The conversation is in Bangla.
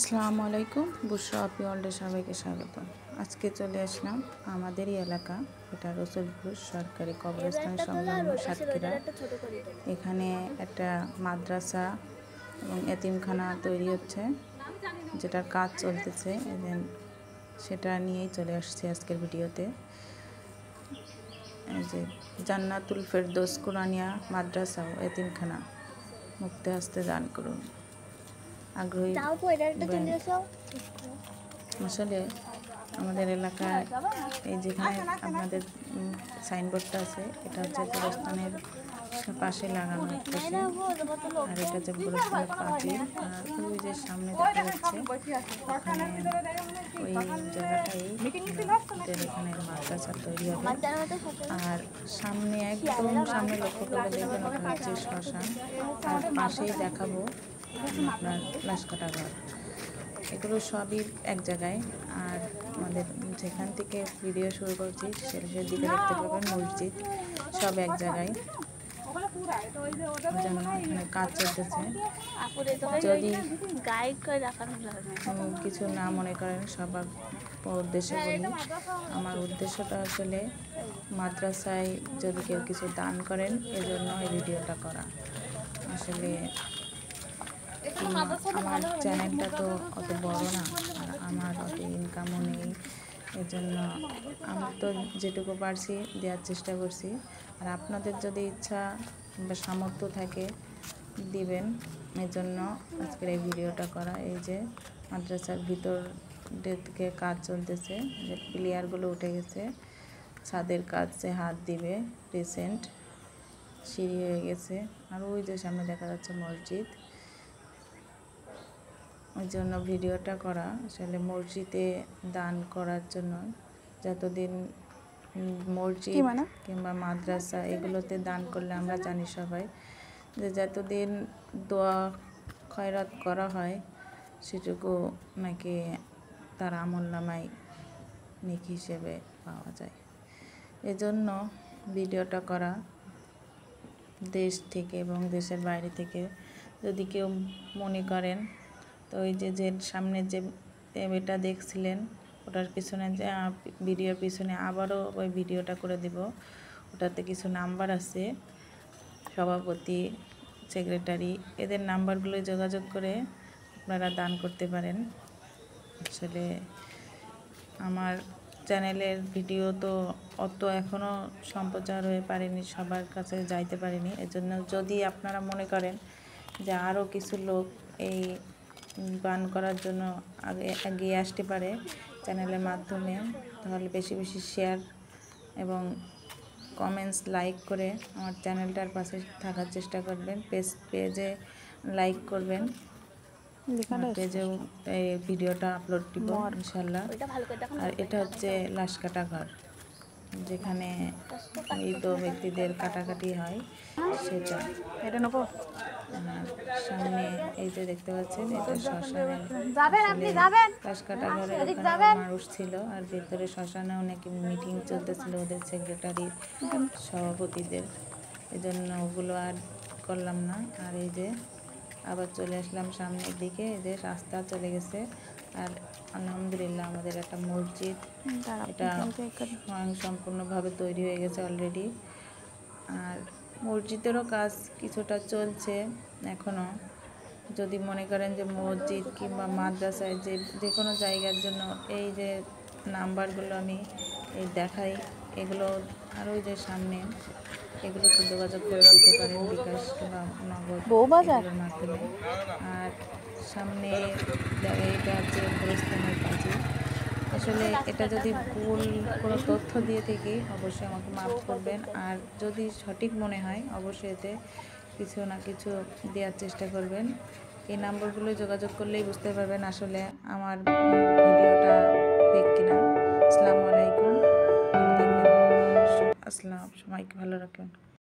আসসালামু আলাইকুম। বুশরা আপি ওয়ার্ল্ডে সবাইকে স্বাগত। আজকে চলে আসলাম আমাদেরই এলাকা, এটা রসুলপুর সরকারি কবরস্থান সংলগ্ন সাতক্ষীরা। এখানে একটা মাদ্রাসা এবং এতিমখানা তৈরি হচ্ছে, যেটার কাজ চলতেছে। সেটা নিয়েই চলে আসছে আজকের ভিডিওতে। এই যে জান্নাতুল ফেরদৌস কুরআনিয়া মাদ্রাসা ও এতিমখানা মুক্ত হস্তে দান করুন। আগ্রহী আসলে আমাদের এলাকায় এই যেখানে আপনাদের সাইনবোর্ডটা আছে, এটা হচ্ছে গোরস্থানের পাশে লাগানো পাশে, আর এটা হচ্ছে গোরস্থানের পাশে। আর ওই যে সামনে দেখা যাচ্ছে ওখানে ওই জায়গাটাই এখানে মাদ্রাসা তৈরি হবে। আর সামনে একদম সামনে লক্ষ্য করে দেখবেন ওটা হচ্ছে শ্মশান, আর পাশেই দেখাবো আপনার লাশকাটা ঘর। এগুলো সবই এক জায়গায়। আর আমাদের যেখান থেকে ভিডিও শুরু করছি শেষের দিকে দেখতে পাবেন মসজিদ, সব এক জায়গায়। এখানে কাজ চলতেছে। যদি কিছু না মনে করেন, সবার উদ্দেশ্যে বলি, আমার উদ্দেশ্যটা আসলে মাদ্রাসায় যদি কেউ কিছু দান করেন এজন্য এই ভিডিওটা করা। আসলে আমার চ্যানেলটা তো অত বড় না, আর আমার অত ইনকামও নেই, এজন্য আমি তো যেটুকু পারছি দেওয়ার চেষ্টা করছি। আর আপনাদের যদি ইচ্ছা বা সামর্থ্য থাকে দিবেন, এজন্য আজকের এই ভিডিওটা করা। এই যে মাদ্রাসার ভিতর থেকে কাজ চলতেছে, যে প্লেয়ারগুলো উঠে গেছে, ছাদের কাজে হাত দিবে, রিসেন্ট সিঁড়ি হয়ে গেছে। আর ওই যে সামনে দেখা যাচ্ছে মসজিদ, ওই জন্য ভিডিওটা করা। আসলে মসজিদে দান করার জন্য, যতদিন মসজিদ কিংবা মাদ্রাসা এগুলোতে দান করলে আমরা জানি সবাই যে যতদিন দোয়া খয়রাত করা হয় সেটুকু নাকি তার আমলনামায় নেকি হিসেবে পাওয়া যায়। এজন্য ভিডিওটা করা। দেশ থেকে এবং দেশের বাইরে থেকে যদি কেউ মনে করেন, তো ওই যে সামনে যে এটা দেখছিলেন ওটার পিছনে যে ভিডিওর পিছনে আবারও ওই ভিডিওটা করে দেব। ওটাতে কিছু নাম্বার আছে, সভাপতি, সেক্রেটারি, এদের নাম্বারগুলো যোগাযোগ করে আপনারা দান করতে পারেন। আসলে আমার চ্যানেলের ভিডিও তো অত এখনও সম্প্রচার হয়ে পারেনি, সবার কাছে যাইতে পারেনি। এজন্য যদি আপনারা মনে করেন যে আরও কিছু লোক এই গান করার জন্য এগিয়ে আসতে পারে চ্যানেলের মাধ্যমে, তাহলে বেশি বেশি শেয়ার এবং কমেন্টস লাইক করে আমার চ্যানেলটার পাশে থাকার চেষ্টা করবেন। পেজে লাইক করবেন, পেজেও এই ভিডিওটা আপলোড দিব ইনশাল্লাহ। আর এটা হচ্ছে লাশকাটা ঘর, যেখানে মৃত ব্যক্তিদের কাটাকাটি হয় সেটা। এটা নেব। সামনে এই যে দেখতে পাচ্ছেন এটা শ্মশানের লাশকাটা ঘরে মানুষ ছিল, আর ভেতরে শ্মশানে অনেক মিটিং চলতেছিল ওদের সেক্রেটারির, সভাপতিদের। এজন্য ওগুলো আর করলাম না। আর এই যে আবার চলে আসলাম সামনের দিকে, এই যে রাস্তা চলে গেছে। আর আলহামদুলিল্লাহ আমাদের একটা মসজিদ, এটা সম্পূর্ণভাবে তৈরি হয়ে গেছে অলরেডি। আর মসজিদেরও কাজ কিছুটা চলছে এখনও। যদি মনে করেন যে মসজিদ কিংবা মাদ্রাসায় যে কোনো জায়গার জন্য এই যে নাম্বারগুলো আমি এই দেখাই, এগুলো আর ওই যে সামনে এগুলোতে যোগাযোগ করে দিতে পারেন বিকাশ কিংবা নগদের মাধ্যমে। আর সামনে এইটা হচ্ছে গোরস্থানের কাছে। আসলে এটা যদি ভুল কোনো তথ্য দিয়ে থাকি অবশ্যই আমাকে মাফ করবেন। আর যদি সঠিক মনে হয় অবশ্যই এতে কিছু না কিছু দেওয়ার চেষ্টা করবেন। এই নাম্বারগুলো যোগাযোগ করলেই বুঝতে পারবেন আসলে আমার ভিডিওটা ফেক কিনা। আসসালামু আলাইকুম। আসসালাম, সবাইকে ভালো রাখবেন।